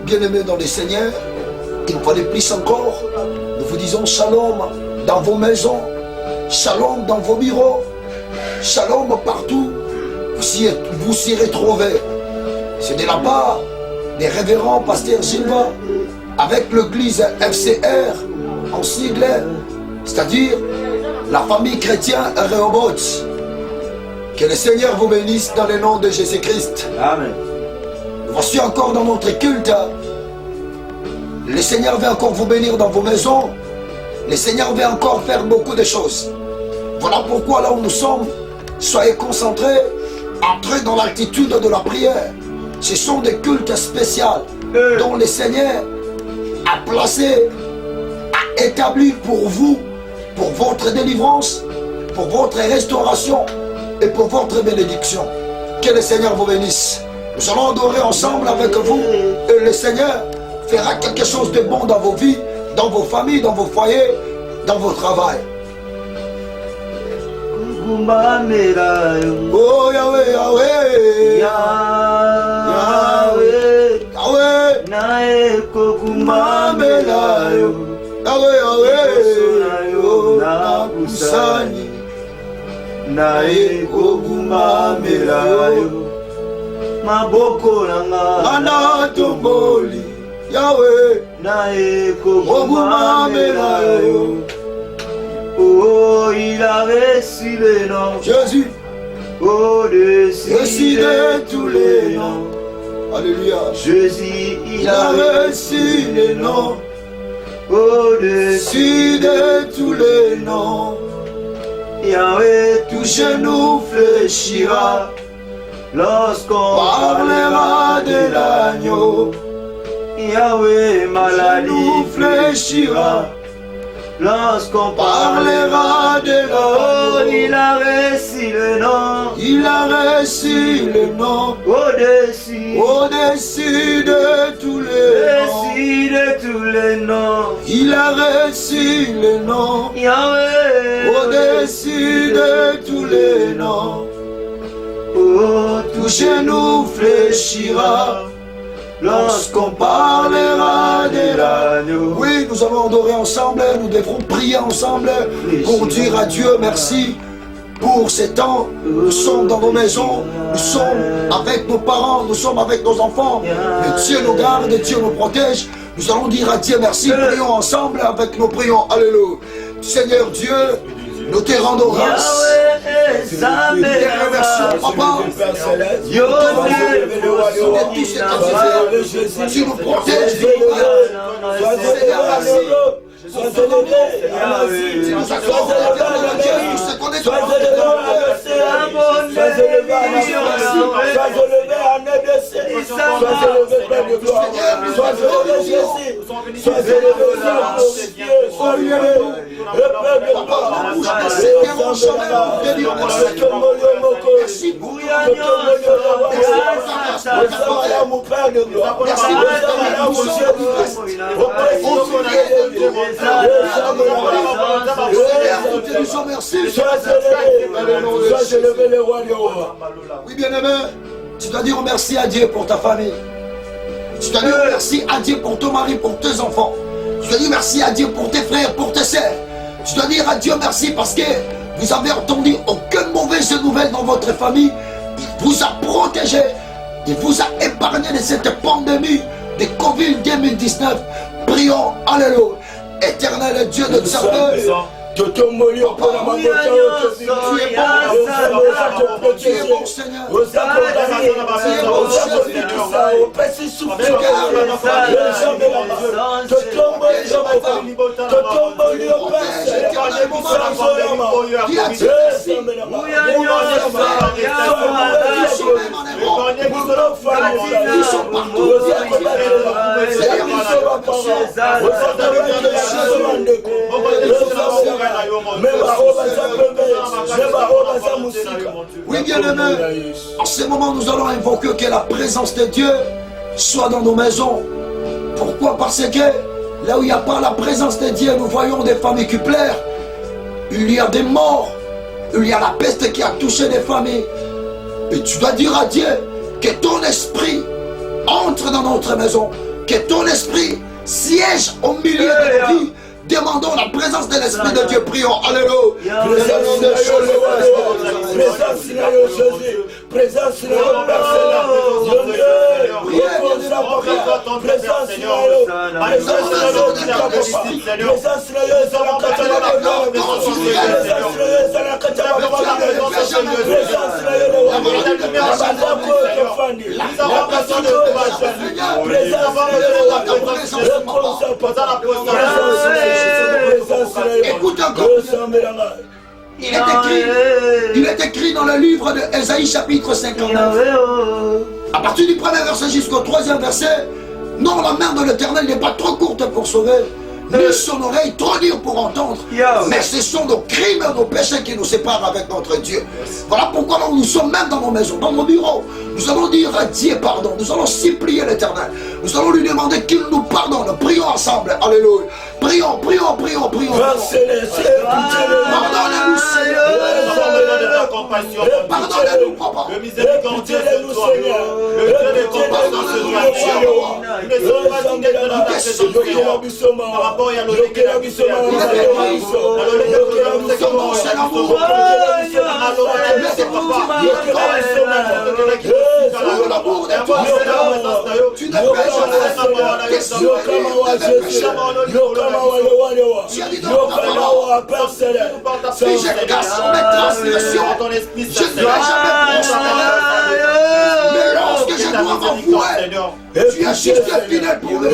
Bien-aimés dans les Seigneurs, une fois de plus encore, nous vous disons shalom dans vos maisons, shalom dans vos bureaux, shalom partout vous s'y retrouvez. C'est de la part des révérends pasteurs Silva avec l'église FCR en sigle, c'est-à-dire la famille chrétienne Rehoboth. Que le Seigneur vous bénisse dans le nom de Jésus-Christ. Amen. Voici encore dans notre culte. Le Seigneur veut encore vous bénir dans vos maisons. Le Seigneur veut encore faire beaucoup de choses. Voilà pourquoi là où nous sommes, soyez concentrés, entrez dans l'attitude de la prière. Ce sont des cultes spéciaux dont le Seigneur a placé, a établi pour vous, pour votre délivrance, pour votre restauration et pour votre bénédiction. Que le Seigneur vous bénisse. Nous allons adorer ensemble avec vous et le Seigneur fera quelque chose de bon dans vos vies, dans vos familles, dans vos foyers, dans vos travails. Oh Yahweh, Yahweh, Yahweh, Yahweh, maboko nanga ana tomboli Yahweh nae kogumamela yo. Oh, il a reçu le nom Jésus au-dessus de tous les noms. Alléluia. Jésus, Il a reçu le nom au-dessus au-dessus de tous les noms. Yahweh, Tout genou fléchira lorsqu'on parlera de l'agneau. Yahweh, maladie Genou fléchira lorsqu'on parlera de Oh, l'agneau. il a reçu le nom Il a reçu le nom au-dessus au-dessus de tous les noms. au-dessus de tous les noms. Il a reçu le nom Yahweh, au-dessus de tous les noms. oh, Tout genou fléchira lorsqu'on parlera de l'agneau. Oui, nous allons adorer ensemble, nous devrons prier ensemble pour dire à Dieu merci pour ces temps. Nous sommes dans nos maisons, nous sommes avec nos parents, nous sommes avec nos enfants. Mais Dieu nous garde, Dieu nous protège. Nous allons dire à Dieu merci. Prions ensemble avec nos prions. Alléluia. Seigneur Dieu, nous te rendons grâce. Yahweh, Nous te remercions, Papa. Yo, De tout ce que tu fais, tu nous protèges. Seigneur, merci. Tu nous accordes la Dieu, tout ce qu'on est Sois élevé en EDC. Sois élevé plein de gloire. Sois élevé Jésus. Sois élevé Dieu. Sois élevé. Le peuple de Merci pour mon Père de gloire. merci. Sois élevé le roi des rois. Oui, bien-aimé, tu dois dire merci à Dieu pour ta famille. Tu dois dire merci à Dieu pour ton mari, pour tes enfants. Tu dois dire merci à Dieu pour tes frères, pour tes sœurs. Tu dois dire à Dieu merci parce que vous avez entendu aucune mauvaise nouvelle dans votre famille. Il vous a protégé. Il vous a épargné de cette pandémie de Covid-2019. Prions, alléluia. Éternel Dieu de Sauveur. Tu es bon, Seigneur. Oui, bien-aimés, en ce moment nous allons invoquer que la présence de Dieu soit dans nos maisons. Pourquoi? Parce que là où il n'y a pas la présence de Dieu, nous voyons des familles qui pleurent. Il y a des morts. Il y a la peste qui a touché des familles. Et tu dois dire à Dieu que ton esprit entre dans notre maison. Que ton esprit siège au milieu de nos vies. Demandons la présence de l'Esprit de Dieu. Prions. Alléluia. Présence de Jésus. Présence de écoute encore. Il est écrit dans le livre de Ésaïe chapitre 59. À partir du premier verset jusqu'au troisième verset. Non, la main de l'Éternel n'est pas trop courte pour sauver, ni son oreille trop dure pour entendre. Mais ce sont nos crimes et nos péchés qui nous séparent avec notre Dieu. Voilà pourquoi nous sommes même dans nos maisons, dans nos bureaux. Nous allons dire à Dieu pardon. Nous allons supplier l'Éternel. Nous allons lui demander qu'il nous pardonne. Prions ensemble. Alléluia. Prions. Pardonnez-nous, Seigneur. Pardonnez-nous, Papa. Pardonnez-nous, Seigneur. Tu ne peux si je casse mes transgressions, je ne vais jamais prospérer. Mais lorsque je dois m'avouer, tu es juste fidèle pour le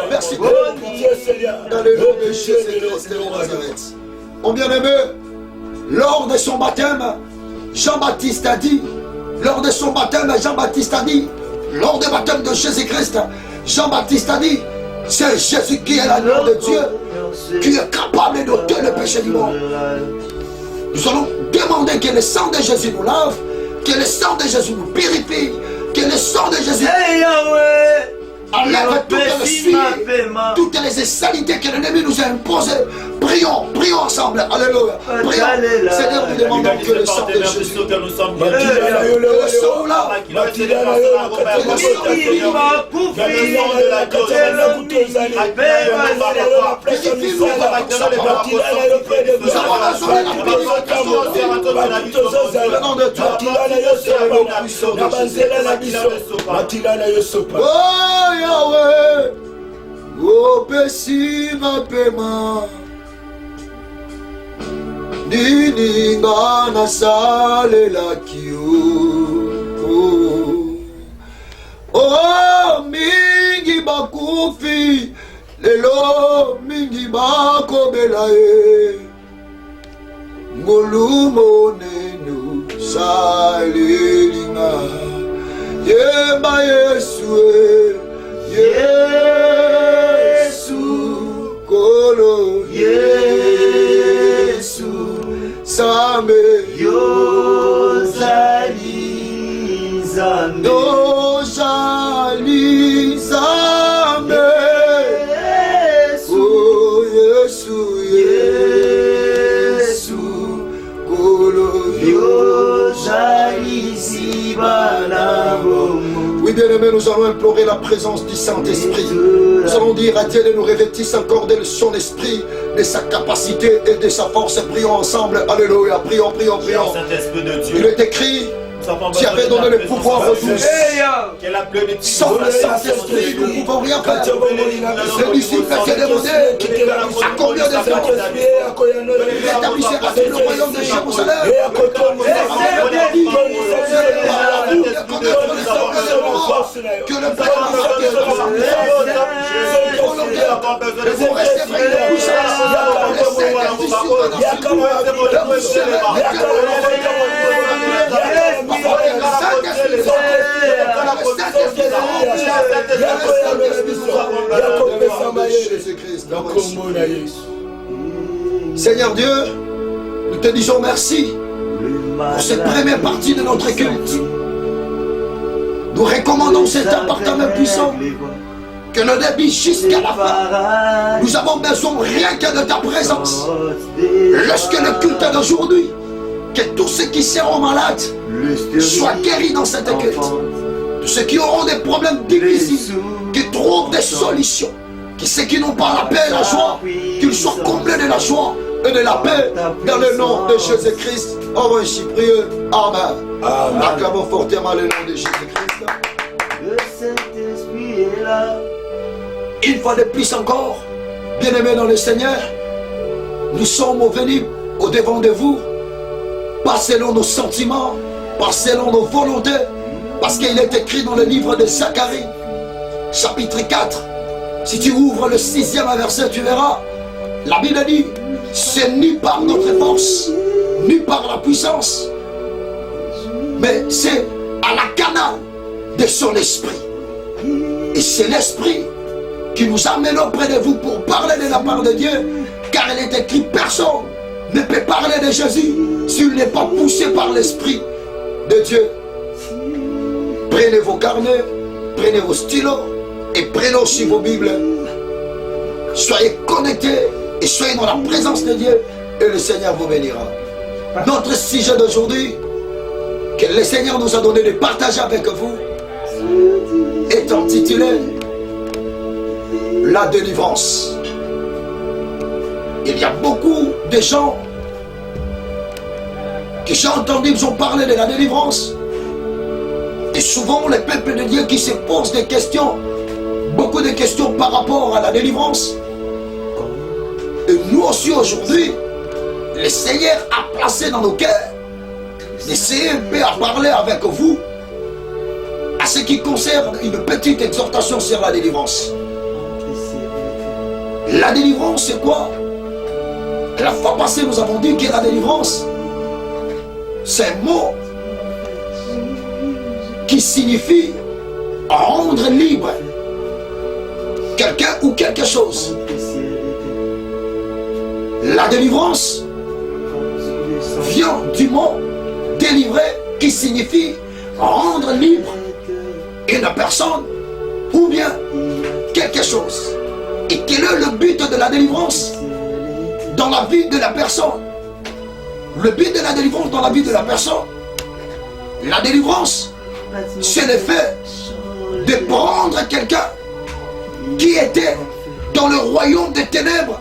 merci beaucoup. Mon bien-aimé, lors de son baptême, Jean-Baptiste a dit, lors du baptême de Jésus-Christ, Jean-Baptiste a dit, c'est Jésus qui est l'agneau de Dieu, qui est capable d'ôter le péché du monde. Nous allons demander que le sang de Jésus nous lave, que le sang de Jésus nous purifie, que le sang de Jésus enlève toutes les saletés que l'ennemi nous a imposées. Prions ensemble. Alléluia. Prions. Seigneur, nous demandons que le sang de Jésus, que le sang là, oh Yahweh, oh Bessi ma pema, nini ngana sale la kiyo, oh mingi bakufi, lelo mingi bakobela e, ngolumo nenu sale linga. Yeba Yesu, Yesu, Kolo, Yesu, Same, Yozali, Zame, Yozali, Zame, oh Yesu, Yesu, Kolo, Yozali, Zibana. Oui, bien-aimés, nous allons implorer la présence du Saint-Esprit. Nous allons dire à Dieu de nous revêtir encore de son esprit, de sa capacité et de sa force. Prions ensemble. Alléluia. Prions. Il est écrit, tu avais donné le pouvoir aux douze. Sans le Saint-Esprit, nous ne pouvons rien faire. Les disciples étaient demandés à combien de temps rétablissera-t-il le royaume de Jérusalem? Que le Père vous recevrez une puissance, le Seigneur Dieu, nous te disons merci pour cette première partie de notre culte. Nous recommandons cet temps par ta main puissante, que nos débits jusqu'à la fin. Nous avons besoin rien que de ta présence. Lorsque le culte d'aujourd'hui, que tous ceux qui seront malades soient guéris dans cette culte. Tous ceux qui auront des problèmes difficiles, que trouvent des solutions. Qui ceux qui n'ont pas la paix et la joie, qu'ils soient comblés de la joie et de la paix dans le nom de Jésus-Christ. On va ainsi prier. Amen. Amen. Acclamons fortement le nom de Jésus-Christ. Le Saint-Esprit est là. Une fois de plus encore, bien-aimés dans le Seigneur, nous sommes venus au devant de vous, pas selon nos sentiments, pas selon nos volontés, parce qu'il est écrit dans le livre de Zacharie, chapitre 4, si tu ouvres le 6e verset, tu verras, la Bible dit, c'est ni par notre force, ni par la puissance, mais c'est à la canal de son esprit. Et c'est l'esprit qui nous amène auprès de vous pour parler de la part de Dieu, car il est écrit, personne ne peut parler de Jésus s'il n'est pas poussé par l'esprit de Dieu. Prenez vos carnets, prenez vos stylos et prenez aussi vos Bibles. Soyez connectés et soyez dans la présence de Dieu et le Seigneur vous bénira. Notre sujet d'aujourd'hui, que le Seigneur nous a donné de partager avec vous, est intitulé la délivrance. Il y a beaucoup de gens que j'ai entendu, ils ont parlé de la délivrance. Et souvent, les peuples de Dieu qui se posent des questions, beaucoup de questions par rapport à la délivrance. Et nous aussi aujourd'hui, le Seigneur a placé dans nos cœurs d'essayer un peu à parler avec vous à ce qui concerne une petite exhortation sur la délivrance. La délivrance, c'est quoi? La fois passée, nous avons dit que la délivrance, c'est un mot qui signifie rendre libre quelqu'un ou quelque chose. La délivrance vient du mot délivrer qui signifie rendre libre une personne ou bien quelque chose. Et quel est le but de la délivrance dans la vie de la personne? Le but de la délivrance dans la vie de la personne, la délivrance, c'est le fait de prendre quelqu'un qui était dans le royaume des ténèbres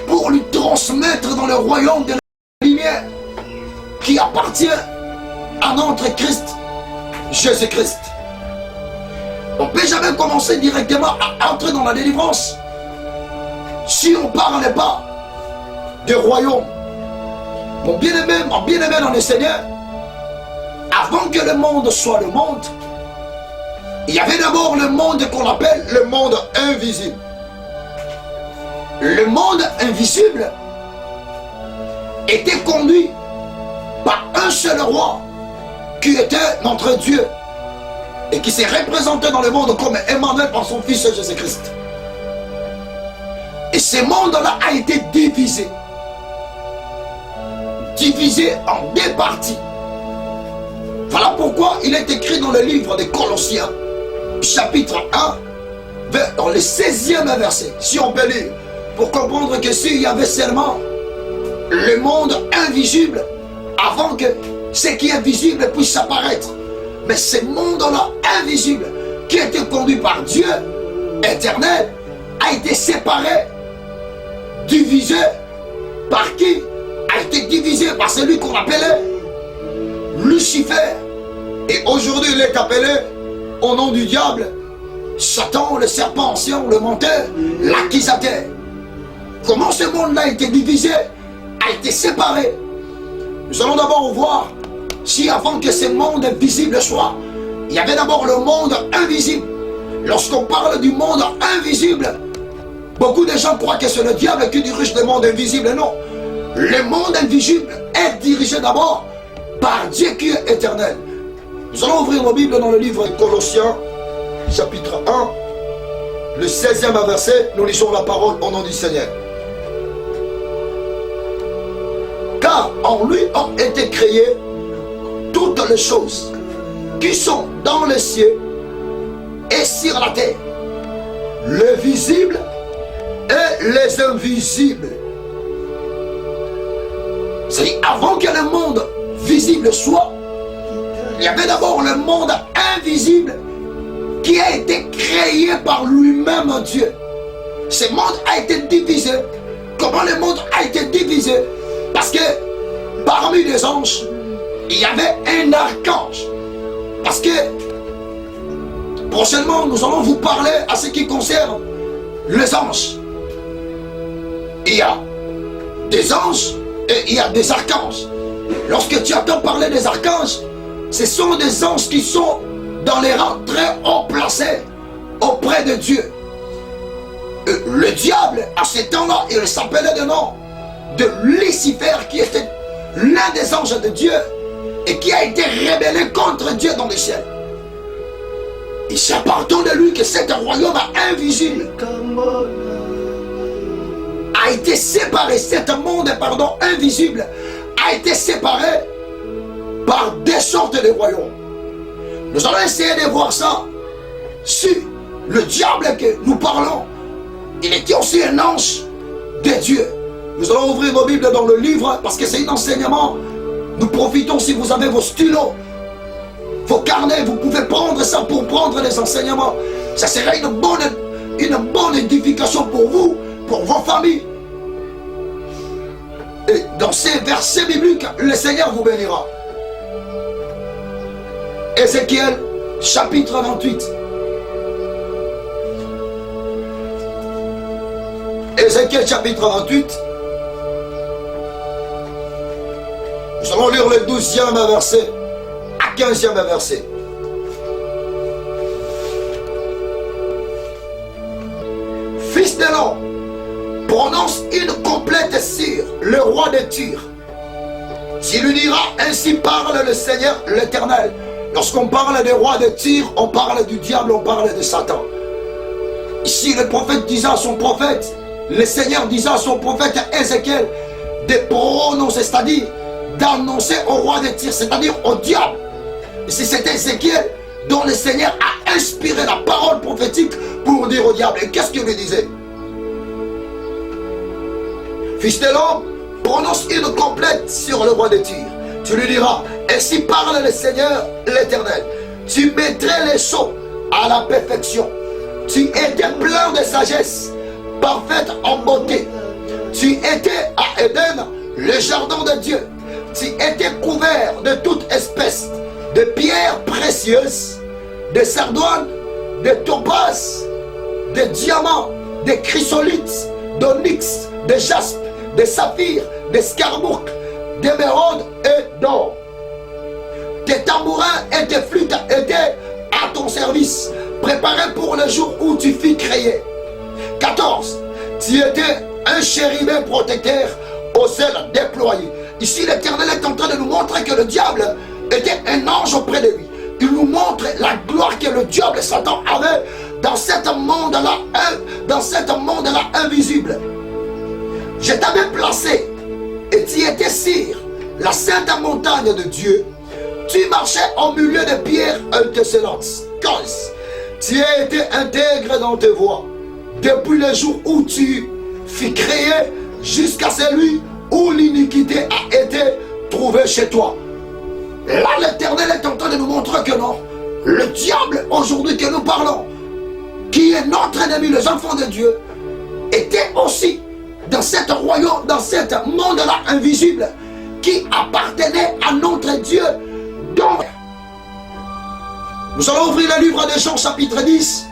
pour lui transmettre dans le royaume de la lumière qui appartient à notre Christ, Jésus-Christ. On ne peut jamais commencer directement à entrer dans la délivrance si on ne parle pas du royaume. Mon bien-aimé dans le Seigneur, avant que le monde soit le monde, il y avait d'abord le monde qu'on appelle le monde invisible. Le monde invisible était conduit par un seul roi qui était notre Dieu et qui s'est représenté dans le monde comme Emmanuel par son fils Jésus-Christ. Et ce monde-là a été divisé en deux parties. Voilà pourquoi il est écrit dans le livre des Colossiens, chapitre 1, dans le 16e verset, si on peut lire, pour comprendre que s'il y avait seulement le monde invisible, avant que ce qui est visible puisse apparaître, mais ce monde-là invisible, qui était conduit par Dieu éternel, a été séparé, divisé, par qui? A été divisé par celui qu'on appelait Lucifer. Et aujourd'hui il est appelé au nom du diable, Satan, le serpent ancien, le menteur, l'accusateur. Comment ce monde-là a été divisé, a été séparé? Nous allons d'abord voir si avant que ce monde visible soit, il y avait d'abord le monde invisible. Lorsqu'on parle du monde invisible, beaucoup de gens croient que c'est le diable qui dirige le monde invisible. Non, le monde invisible est dirigé d'abord par Dieu qui est éternel. Nous allons ouvrir nos Bibles dans le livre de Colossiens, chapitre 1, le 16e verset. Nous lisons la parole au nom du Seigneur. Car en lui ont été créées toutes les choses qui sont dans les cieux et sur la terre, les visibles et les invisibles. C'est-à-dire, avant que le monde visible soit, il y avait d'abord le monde invisible qui a été créé par lui-même Dieu. Ce monde a été divisé. Comment le monde a été divisé? Parce que parmi les anges, il y avait un archange. Parce que prochainement, nous allons vous parler à ce qui concerne les anges. Il y a des anges et il y a des archanges. Lorsque tu entends parler des archanges, ce sont des anges qui sont dans les rangs très haut placés auprès de Dieu. Le diable, à ce temps-là, il s'appelait le nom de Lucifer, qui était l'un des anges de Dieu et qui a été rébellé contre Dieu dans le ciel. Et c'est à partir de lui que cet royaume invisible a été séparé, cet monde, invisible, a été séparé par des sortes de royaumes. Nous allons essayer de voir ça. Si le diable que nous parlons, il était aussi un ange de Dieu. Nous allons ouvrir nos Bibles dans le livre, parce que c'est un enseignement. Nous profitons, si vous avez vos stylos, vos carnets, vous pouvez prendre ça pour prendre les enseignements. Ça serait une bonne édification pour vous, pour vos familles. Et dans ces versets bibliques, le Seigneur vous bénira. Ézéchiel, chapitre 28. Ézéchiel, chapitre 28. Nous allons lire le 12e verset à 15e verset. Fils de l'homme, prononce une complète sur le roi de Tyr. Tu lui diras, ainsi parle le Seigneur l'Éternel. Lorsqu'on parle des rois de Tyr, on parle du diable, on parle de Satan. Ici, le prophète disait à son prophète, le Seigneur disait à son prophète Ézéchiel de prononcer, c'est-à-dire d'annoncer au roi de Tyr, c'est-à-dire au diable. Ici, c'était Ézéchiel dont le Seigneur a inspiré la parole prophétique pour dire au diable. Et qu'est-ce qu'il lui disait? Fils de l'homme, prononce une complète sur le roi de Tyr. Tu lui diras, ainsi parle le Seigneur l'Éternel. Tu mettrais les sceaux à la perfection. Tu étais plein de sagesse, parfaite en beauté. Tu étais à Éden, le jardin de Dieu. Tu étais couvert de toute espèce de pierres précieuses, de sardoines, de topazes, de diamants, de chrysolites, d'onyx, de jaspe, de saphir, de scarmouk, d'émeraude et d'or. Tes tambourins et tes flûtes étaient à ton service, préparés pour le jour où tu fus créé. 14. Tu étais un chérubin protecteur aux ailes déployées. Ici, l'Éternel est en train de nous montrer que le diable était un ange auprès de lui. Il nous montre la gloire que le diable Satan avait dans cet monde-là, invisible. Je t'avais placé et tu étais sur la sainte montagne de Dieu. Tu marchais au milieu de pierres étincelantes. 15. Tu as été intègre dans tes voies depuis le jour où tu fus créé jusqu'à celui où l'iniquité a été trouvée chez toi. Là, l'Éternel est en train de nous montrer que non, le diable aujourd'hui que nous parlons, qui est notre ennemi, les enfants de Dieu, était aussi dans cet royaume, dans ce monde-là invisible, qui appartenait à notre Dieu. Donc, nous allons ouvrir le livre de Jean chapitre 10,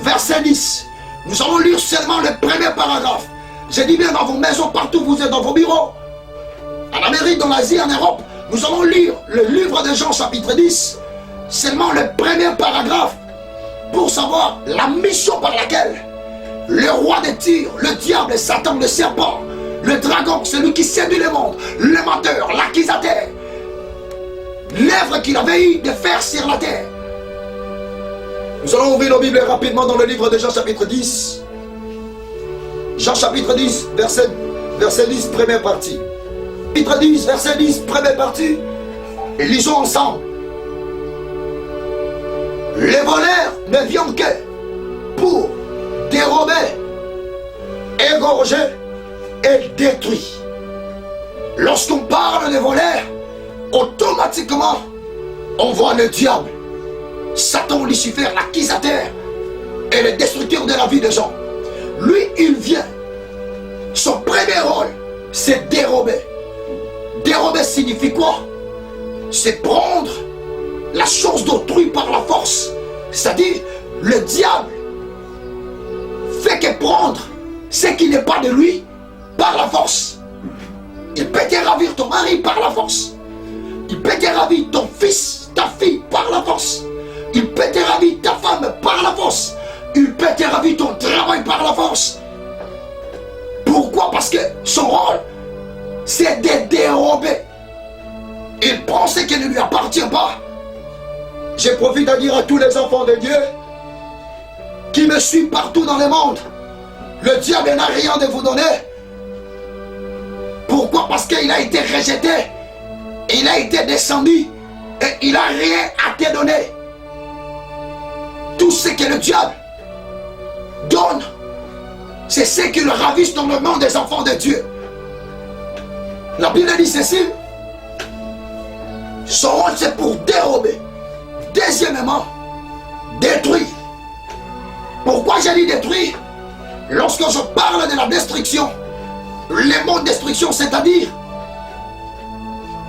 verset 10. Nous allons lire seulement le premier paragraphe. Je dis bien dans vos maisons, partout où vous êtes, dans vos bureaux, en Amérique, dans l'Asie, en Europe, nous allons lire le livre de Jean chapitre 10, seulement le premier paragraphe, pour savoir la mission par laquelle le roi de Tyr, le diable, Satan, le serpent, le dragon, celui qui séduit le monde, le menteur, l'accusateur, l'œuvre qu'il avait eu de faire sur la terre. Nous allons ouvrir nos Bibles rapidement dans le livre de Jean chapitre 10. Jean chapitre 10, verset 10, première partie. Chapitre 10, verset 10, première partie. Lisons ensemble. Les voleurs ne viennent que pour dérober, égorger et détruire. Lorsqu'on parle de voleurs, automatiquement, on voit le diable. Satan, Lucifer, l'accusateur et le destructeur de la vie des gens. Lui, il vient. Son premier rôle, c'est dérober. Dérober signifie quoi? C'est prendre la chose d'autrui par la force. C'est-à-dire, le diable fait que prendre ce qui n'est pas de lui par la force. Il peut te ravir ton mari par la force. Il peut te ravir ton fils, ta fille par la force. Il peut te ravir ta femme par la force. Il peut te ravir ton travail par la force. Pourquoi? Parce que son rôle, c'est de dérober. Il prend ce qui ne lui appartient pas. Je profite à dire à tous les enfants de Dieu qui me suivent partout dans le monde, le diable n'a rien de vous donner. Pourquoi? Parce qu'il a été rejeté, il a été descendu et il n'a rien à te donner. Tout ce que le diable donne, c'est ce qu'il ravisse dans le monde des enfants de Dieu. La Bible dit ceci: son rôle, c'est pour dérober. Deuxièmement, détruire. Pourquoi j'ai dit détruire? Lorsque je parle de la destruction, le mot destruction, c'est-à-dire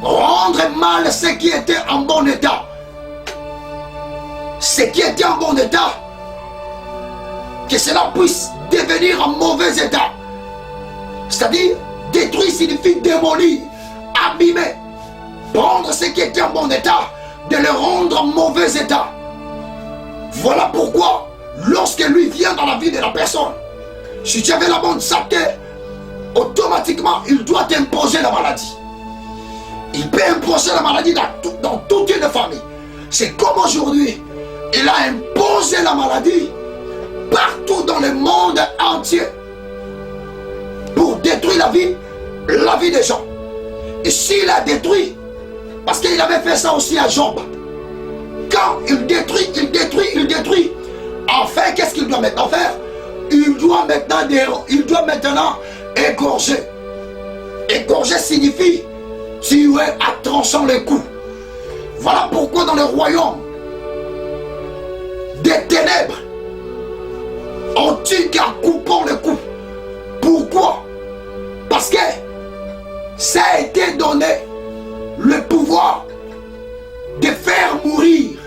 rendre mal ce qui était en bon état. Ce qui était en bon état, que cela puisse devenir en mauvais état. C'est-à-dire, détruire signifie démolir, abîmer, prendre ce qui était en bon état, de le rendre en mauvais état. Voilà pourquoi, lorsque lui vient dans la vie de la personne, si tu avais la bonne santé, automatiquement, il doit imposer la maladie. Il peut imposer la maladie dans toute une famille. C'est comme aujourd'hui, il a imposé la maladie partout dans le monde entier pour détruire la vie des gens. Et s'il a détruit, parce qu'il avait fait ça aussi à Job, quand il détruit, enfin, qu'est-ce qu'il doit maintenant faire? Il doit maintenant égorger. Égorger signifie tuer à tranchant les coups. Voilà pourquoi dans le royaume des ténèbres, on tue qu'en coupant le cou. Pourquoi? Parce que ça a été donné le pouvoir de faire mourir,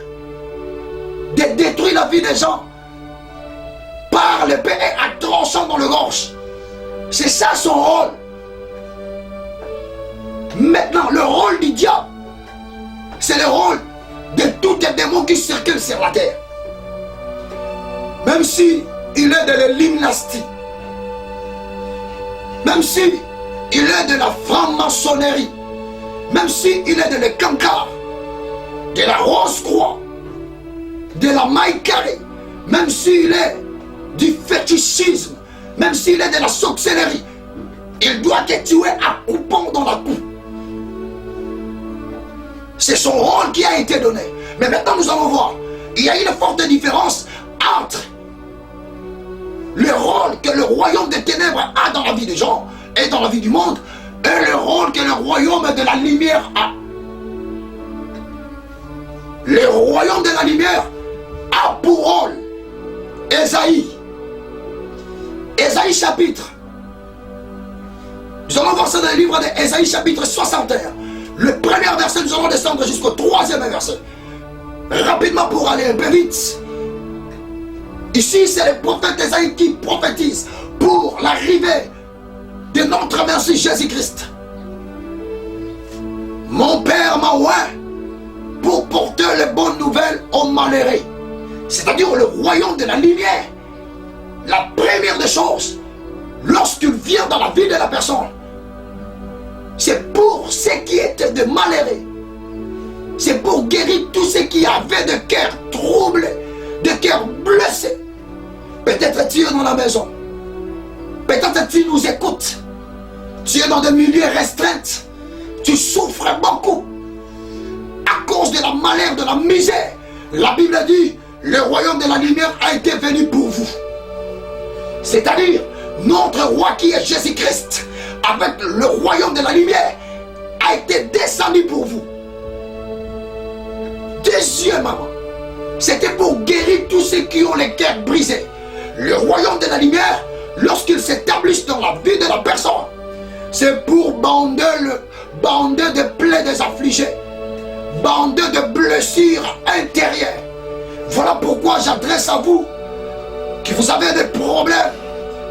de détruire la vie des gens par l'épée et en tranchant dans le gorge. C'est ça son rôle. Maintenant, le rôle du diable, c'est le rôle de tous les démons qui circulent sur la terre. Même si il est de l'illuminati, même si il est de la franc-maçonnerie, même si il est de le cancard, de la rose-croix, de la maille carrée, même s'il est du fétichisme, même s'il est de la sorcellerie, il doit te tuer à coupant dans la coupe. C'est son rôle qui a été donné. Mais maintenant nous allons voir, il y a une forte différence entre le rôle que le royaume des ténèbres a dans la vie des gens et dans la vie du monde, et le rôle que le royaume de la lumière a. Le royaume de la lumière a pour rôle Ésaïe. Ésaïe chapitre. Nous allons voir ça dans le livre d'Ésaïe chapitre 61. Le premier verset, nous allons descendre jusqu'au troisième verset. Rapidement pour aller un peu vite. Ici, c'est le prophète Ésaïe qui prophétise pour l'arrivée de notre Messie Jésus-Christ. Mon Père m'a oint pour porter les bonnes nouvelles aux malheureux. C'est-à-dire le royaume de la lumière. La première des choses, lorsqu'il vient dans la vie de la personne, c'est pour ceux qui étaient de malheureux. C'est pour guérir tous ceux qui avaient de cœur troublé, de cœur blessé. Peut-être tu es dans la maison. Peut-être tu nous écoutes. Tu es dans des milieux restreints. Tu souffres beaucoup à cause de la malheur, de la misère. La Bible dit, le royaume de la lumière a été venu pour vous. C'est-à-dire, notre roi qui est Jésus-Christ, avec le royaume de la lumière, a été descendu pour vous. Deuxièmement, C'était pour guérir tous ceux qui ont les cœurs brisés. Le royaume de la lumière, lorsqu'il s'établisse dans la vie de la personne, c'est pour bander des plaies des affligés, bander de blessures intérieures. Voilà pourquoi j'adresse à vous, qui vous avez des problèmes,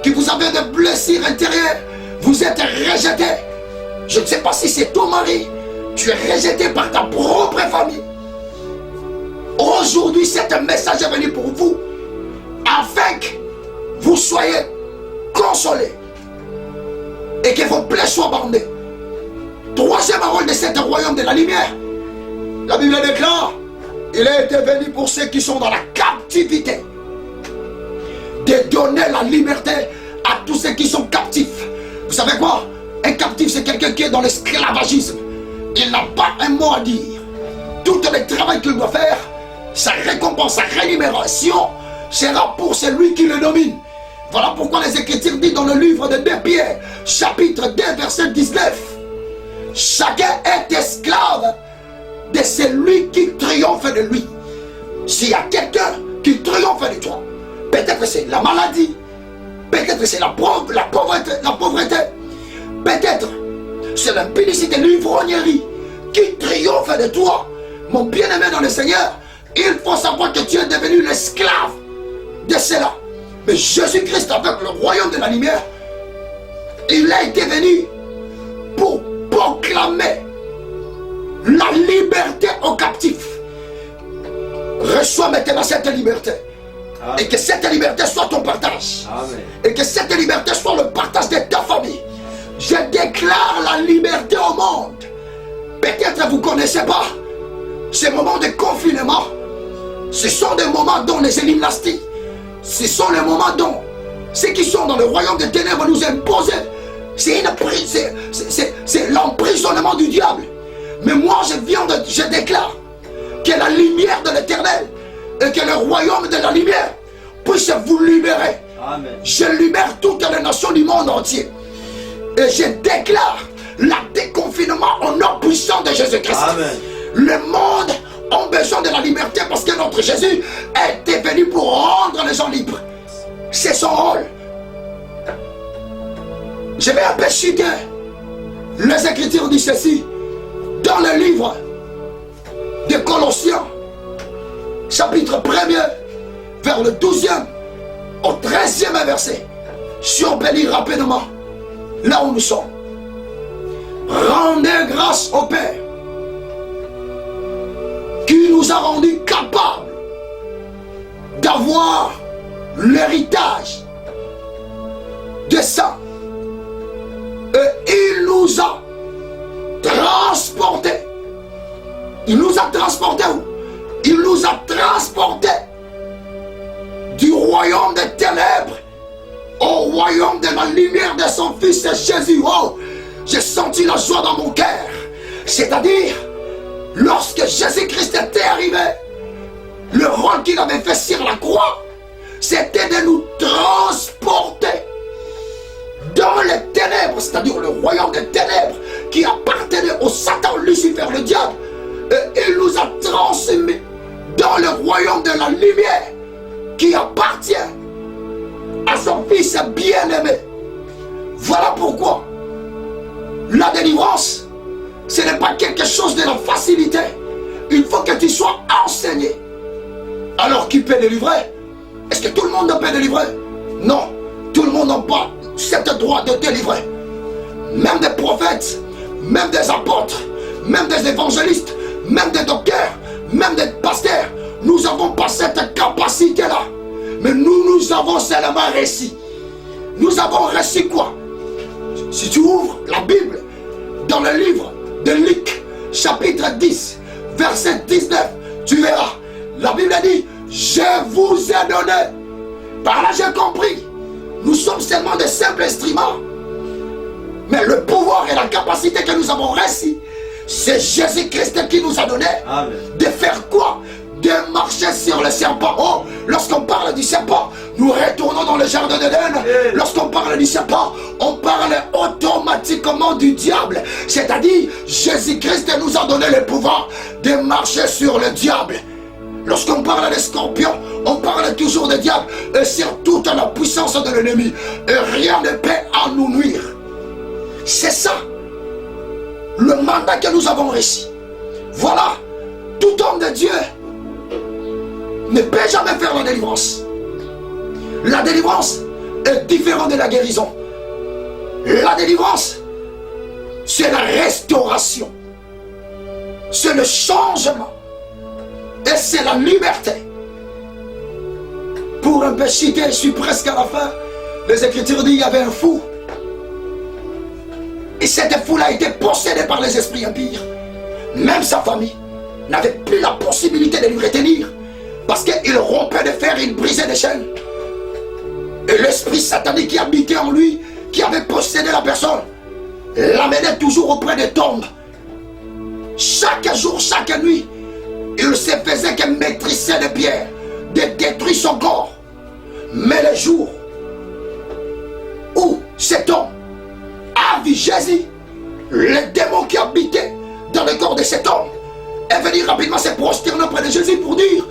qui vous avez des blessures intérieures, vous êtes rejetés. Je ne sais pas si c'est ton mari, tu es rejeté par ta propre famille. Aujourd'hui, cet message est venu pour vous, afin que vous soyez consolés et que vos plaies soient bandées. Troisième rôle de cet royaume de la lumière, la Bible déclare, il a été venu pour ceux qui sont dans la captivité, de donner la liberté à tous ceux qui sont captifs. Vous savez quoi? Un captif, c'est quelqu'un qui est dans l'esclavagisme. Il n'a pas un mot à dire. Tout le travail qu'il doit faire, sa récompense, sa rémunération sera pour celui qui le domine. Voilà pourquoi les Écritures disent dans le livre de 2 Pierre, chapitre 2, verset 19, chacun est esclave de celui qui triomphe de lui. S'il y a quelqu'un qui triomphe de toi, peut-être c'est la maladie, peut-être c'est la pauvreté, peut-être c'est l'impudicité, l'ivrognerie qui triomphe de toi. Mon bien-aimé dans le Seigneur, il faut savoir que tu es devenu l'esclave de cela. Mais Jésus-Christ, avec le royaume de la lumière, il a été venu pour proclamer la liberté aux captifs. Reçois maintenant cette liberté. Amen. Et que cette liberté soit ton partage. Amen. Et que cette liberté soit le partage de ta famille. Je déclare la liberté au monde. Peut-être vous ne connaissez pas ces moments de confinement. Ce sont des moments dont les éliminasties, ce sont les moments dont ceux qui sont dans le royaume des ténèbres nous imposent. C'est l'emprisonnement du diable. Mais moi je déclare que la lumière de l'Éternel et que le royaume de la lumière puisse vous libérer. Amen. Je libère toutes les nations du monde entier. Et je déclare la déconfinement au nom puissant de Jésus-Christ. Le monde a besoin de la liberté parce que notre Jésus est venu pour rendre les gens libres. C'est son rôle. Je vais un peu citer les Écritures disent ceci dans le livre de Colossiens, chapitre 1er, vers le 12e au 13e verset. Si on peut lire rapidement, là où nous sommes. Rendez grâce au Père qui nous a rendus capables d'avoir l'héritage des saints. Et il nous a transportés. Il nous a transportés où? Il nous a transportés du royaume des ténèbres au royaume de la lumière de son Fils Jésus. Oh, j'ai senti la joie dans mon cœur. C'est-à-dire, lorsque Jésus-Christ était arrivé, le rôle qu'il avait fait sur la croix, c'était de nous transporter dans les ténèbres, c'est-à-dire le royaume des ténèbres qui appartenait au Satan, Lucifer, le diable. Et il nous a transmis dans le royaume de la lumière qui appartient à son Fils bien-aimé. Voilà pourquoi la délivrance, ce n'est pas quelque chose de la facilité. Il faut que tu sois enseigné. Alors qui peut délivrer? Est-ce que tout le monde peut délivrer? Non, tout le monde n'a pas cet droit de délivrer. Même des prophètes, même des apôtres, même des évangélistes, même des docteurs, même des pasteurs, nous n'avons pas cette capacité-là. Mais nous avons seulement réussi. Nous avons réussi quoi? Si tu ouvres la Bible dans le livre de Luc, chapitre 10, verset 19, tu verras. La Bible dit, je vous ai donné. Par là j'ai compris. Nous sommes seulement des simples instruments. Mais le pouvoir et la capacité que nous avons réussi, c'est Jésus-Christ qui nous a donné. Amen. De faire quoi? De marcher sur le serpent. Oh, lorsqu'on parle du serpent, nous retournons dans le jardin d'Éden. Lorsqu'on parle du serpent, on parle automatiquement du diable. C'est-à-dire, Jésus-Christ nous a donné le pouvoir de marcher sur le diable. Lorsqu'on parle des scorpions, on parle toujours des diables et surtout de la puissance de l'ennemi. Et rien ne peut en nous nuire. C'est ça le mandat que nous avons reçu. Voilà, tout homme de Dieu ne peut jamais faire la délivrance. La délivrance est différente de la guérison. La délivrance, c'est la restauration. C'est le changement. Et c'est la liberté. Pour un peu citer, je suis presque à la fin. Les Écritures disent qu'il y avait un fou. Et cette foule-là a été possédée par les esprits impurs. Même sa famille n'avait plus la possibilité de lui retenir. Parce qu'il rompait des fers, il brisait des chaînes. Et l'esprit satanique qui habitait en lui, qui avait possédé la personne, l'amenait toujours auprès des tombes. Chaque jour, chaque nuit, il se faisait que maîtriser des pierres, de détruire son corps. Mais le jour où cet homme a vu Jésus, le démon qui habitait dans le corps de cet homme est venu rapidement se prosterner auprès de Jésus pour dire: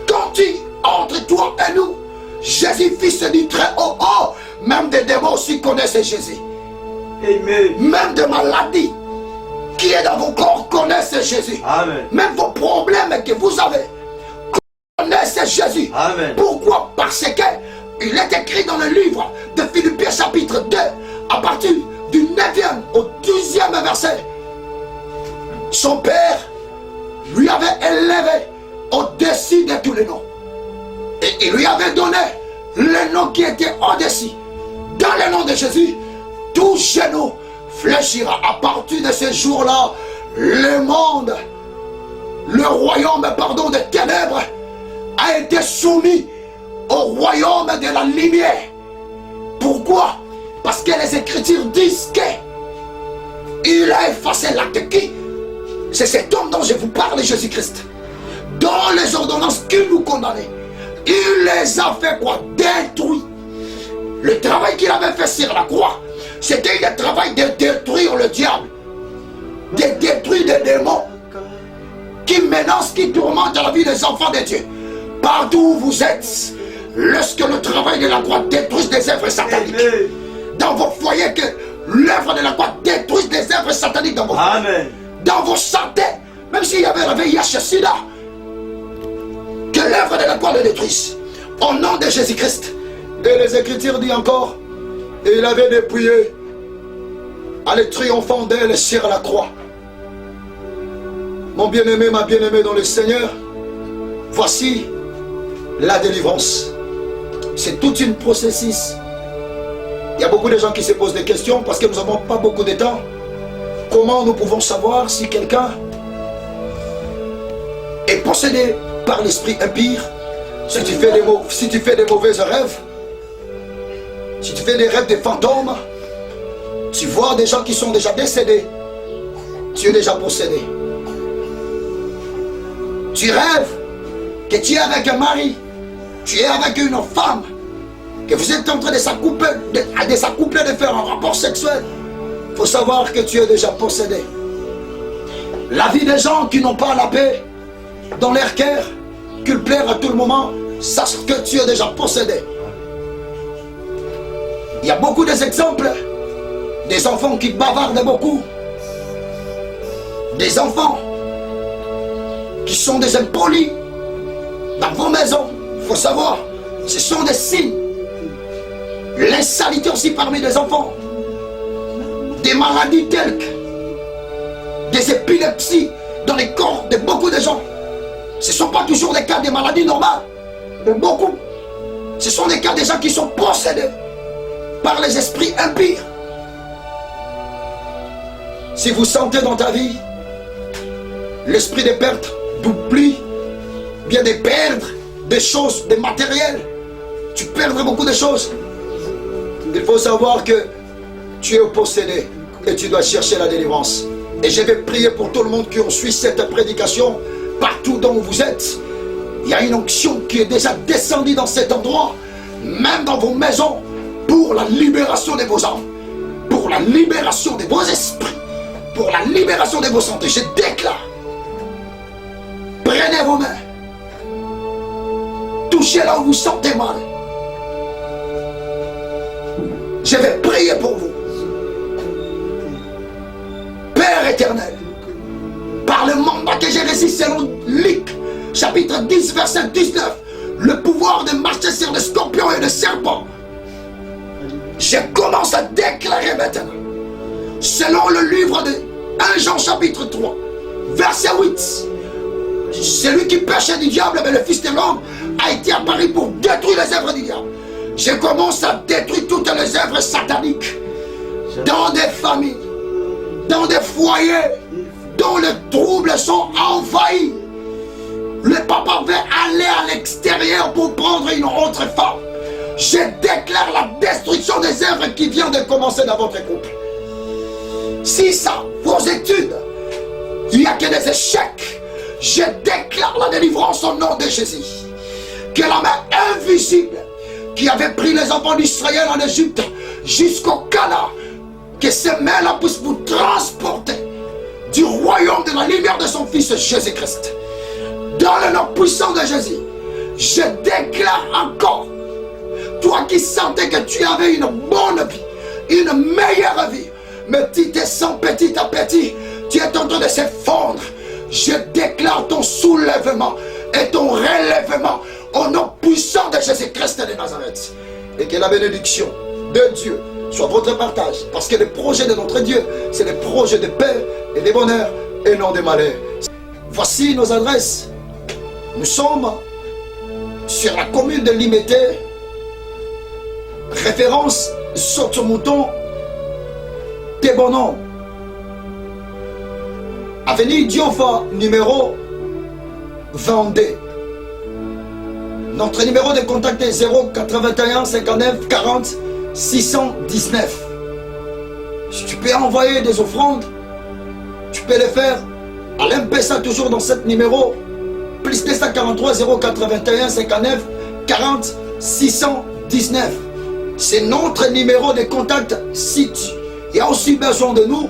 quand tu entre toi et nous, Jésus, fils du très haut, oh, même des démons aussi connaissent Jésus. Amen. Même des maladies qui est dans vos corps connaissent Jésus. Amen. Même vos problèmes que vous avez connaissent Jésus. Amen. Pourquoi? Parce que il est écrit dans le livre de Philippiens chapitre 2 à partir du 9e au 10e verset. Son père lui avait élevé au-dessus de tous les noms. Et il lui avait donné le nom qui était au-dessus. Dans le nom de Jésus, tout genou fléchira. À partir de ce jour-là, le monde, le royaume, pardon, des ténèbres a été soumis au royaume de la lumière. Pourquoi? Parce que les Écritures disent qu'il a effacé l'acte qui? C'est cet homme dont je vous parle, Jésus-Christ. Dans les ordonnances qu'il nous condamnait, il les a fait quoi? Détruire. Le travail qu'il avait fait sur la croix, c'était le travail de détruire le diable, de détruire des démons qui menacent, qui tourmentent la vie des enfants de Dieu. Partout où vous êtes, lorsque le travail de la croix détruise des œuvres sataniques, Amen. dans vos foyers, que l'œuvre de la croix détruise des œuvres sataniques dans vos foyers, Amen. dans vos santé, même s'il y avait le VIH-Sida, que l'œuvre de la croix le détruise. Au nom de Jésus-Christ. Et les Écritures disent encore, il avait dépouillé à le triomphant d'elle sur la croix. Mon bien-aimé, ma bien-aimée dans le Seigneur, voici la délivrance. C'est tout un processus. Il y a beaucoup de gens qui se posent des questions parce que nous n'avons pas beaucoup de temps. Comment nous pouvons savoir si quelqu'un est possédé par l'esprit impur? Si tu fais des mauvais rêves, si tu fais des rêves de fantômes, tu vois des gens qui sont déjà décédés, tu es déjà possédé. Tu rêves que tu es avec un mari, tu es avec une femme, que vous êtes en train de s'accoupler, de faire un rapport sexuel. Il faut savoir que tu es déjà possédé. La vie des gens qui n'ont pas la paix dans leur cœur, qu'ils plairent à tout le moment, sache que tu es déjà possédé. Il y a beaucoup d'exemples des enfants qui bavardent beaucoup, des enfants qui sont des impolis dans vos maisons. Il faut savoir, ce sont des signes. L'insalité aussi parmi les enfants, des maladies telles que des épilepsies dans les corps de beaucoup de gens. Ce ne sont pas toujours des cas de maladies normales, mais beaucoup. Ce sont des cas de gens qui sont possédés par les esprits impurs. Si vous sentez dans ta vie l'esprit de perte, d'oubli, bien de perdre des choses, des matériels, tu perdras beaucoup de choses. Il faut savoir que tu es possédé et tu dois chercher la délivrance. Et je vais prier pour tout le monde qui suit cette prédication, partout où vous êtes. Il y a une onction qui est déjà descendue dans cet endroit, même dans vos maisons, pour la libération de vos âmes, pour la libération de vos esprits, pour la libération de vos santé. Je déclare, prenez vos mains toucher là où vous sentez mal. Je vais prier pour vous. Père éternel, par le mandat que j'ai reçu selon Luc, chapitre 10, verset 19, le pouvoir de marcher sur les scorpions et les serpents, je commence à déclarer maintenant, selon le livre de 1 Jean chapitre 3, verset 8, celui qui péchait du diable, mais le Fils de l'homme a été apparu pour détruire les œuvres du diable. Je commence à détruire toutes les œuvres sataniques dans des familles, dans des foyers dont les troubles sont envahis. Le papa veut aller à l'extérieur pour prendre une autre femme. Je déclare la destruction des œuvres qui vient de commencer dans votre couple. Si ça, vos études, il n'y a que des échecs, je déclare la délivrance au nom de Jésus. Que la main invisible qui avait pris les enfants d'Israël en Égypte jusqu'au Canaan, que ces mains-là puissent vous transporter du royaume de la lumière de son Fils Jésus-Christ. Dans le nom puissant de Jésus, je déclare encore, toi qui sentais que tu avais une bonne vie, une meilleure vie, mais tu te sens petit à petit, tu es en train de s'effondrer. Je déclare ton soulèvement et ton relèvement au nom puissant de Jésus-Christ de Nazareth. Et que la bénédiction de Dieu soit votre partage. Parce que le projet de notre Dieu, c'est le projet de paix et de bonheur et non de malheur. Voici nos adresses. Nous sommes sur la commune de Limité, référence Sotomouton, Tébonon, avenue Diofa, numéro 22. Notre numéro de contact est 081 59 40 619. Si tu peux envoyer des offrandes, tu peux les faire à l'M-Pesa, toujours dans ce numéro, plus 243 081 59 40 619. C'est notre numéro de contact. Si tu as aussi besoin de nous,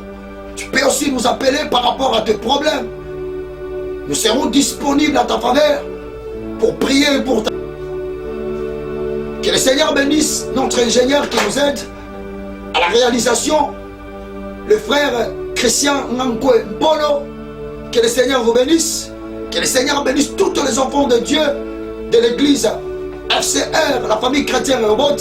tu peux aussi nous appeler par rapport à tes problèmes. Nous serons disponibles à ta faveur pour prier pour ta... Que le Seigneur bénisse notre ingénieur qui nous aide à la réalisation, le frère Christian Nankwe Bolo. Que le Seigneur vous bénisse. Que le Seigneur bénisse tous les enfants de Dieu de l'église FCR, la famille chrétienne Robot.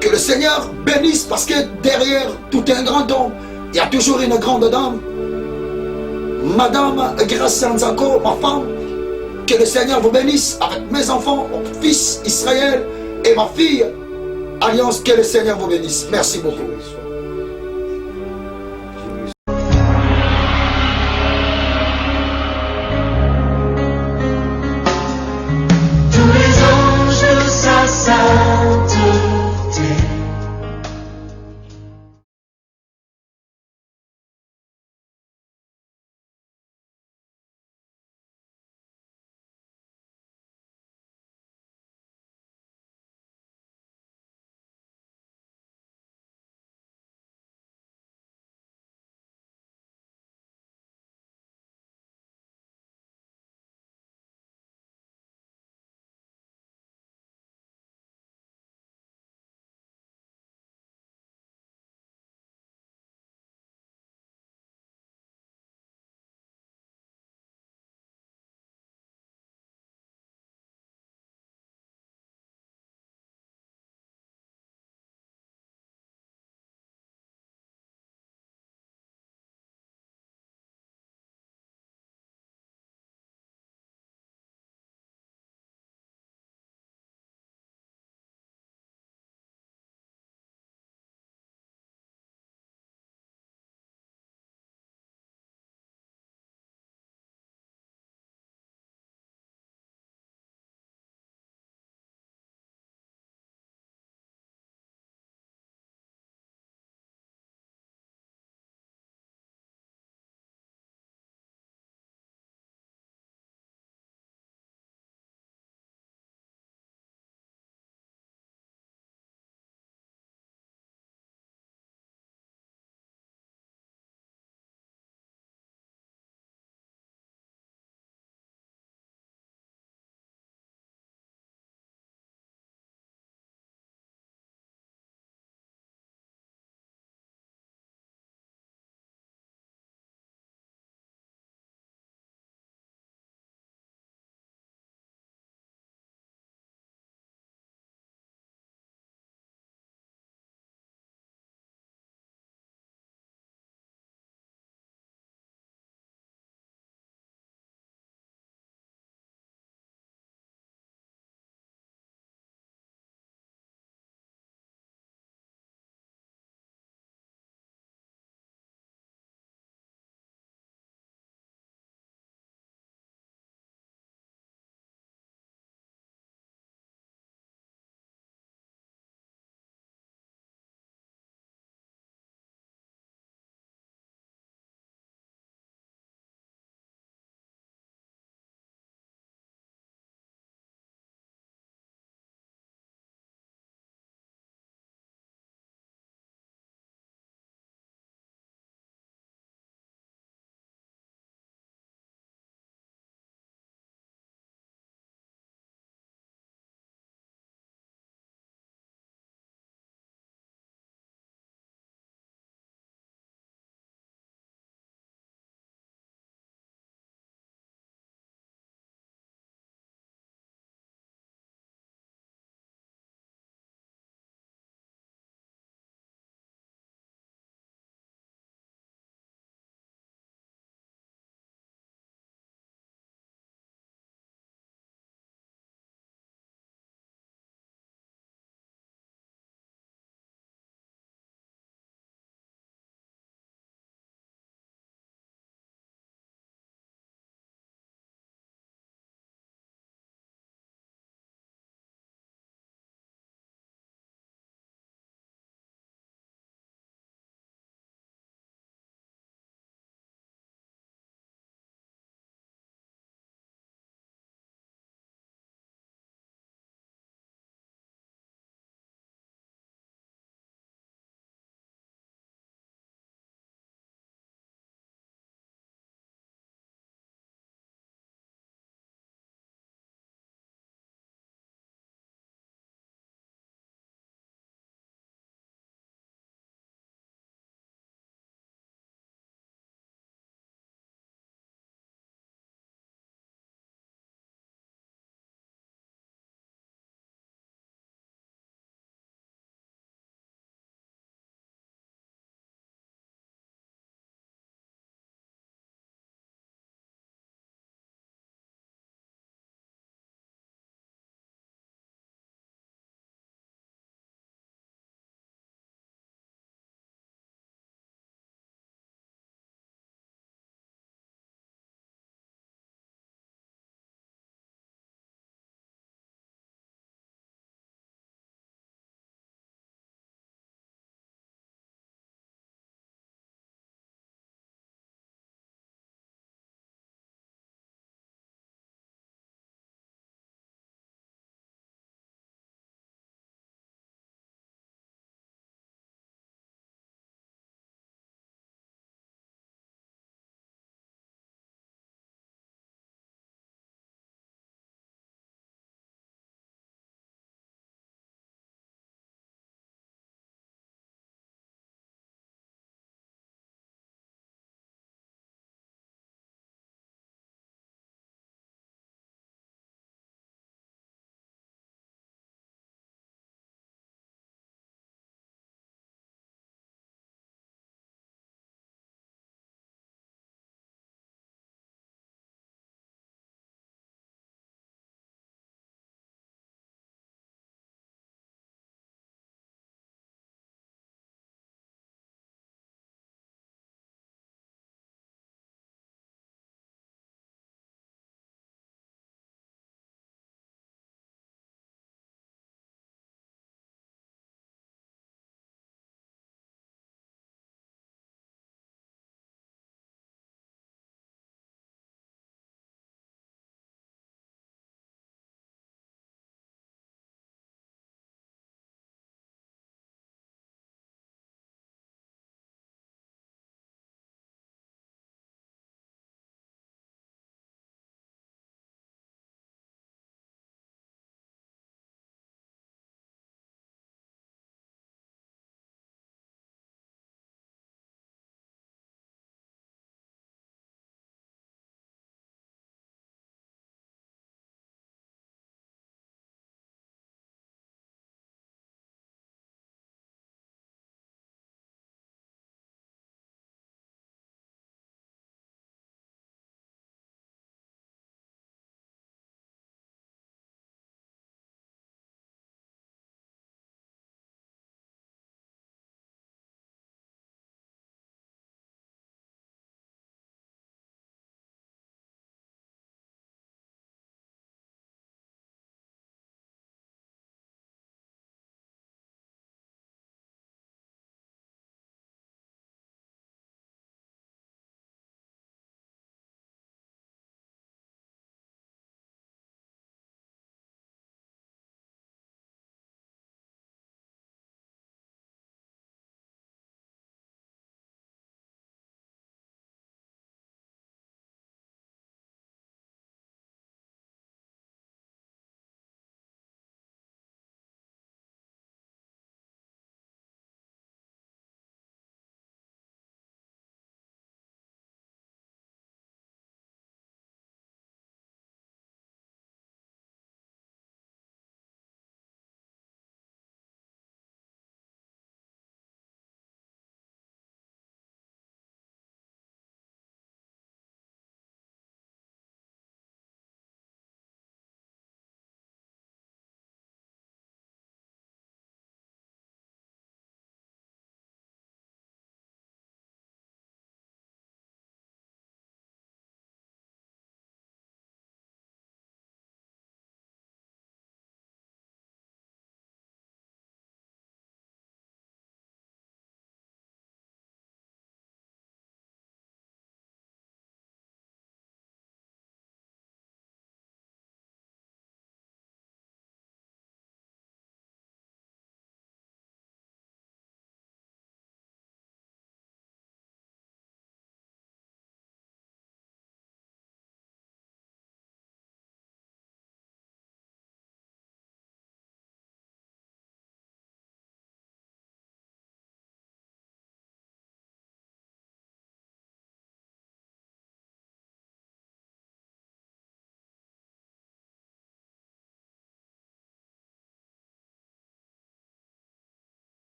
Que le Seigneur bénisse, parce que derrière tout un grand homme, il y a toujours une grande dame. Madame Gracia Nzako, ma femme. Que le Seigneur vous bénisse avec mes enfants, mon fils Israël et ma fille Alliance. Que le Seigneur vous bénisse. Merci beaucoup.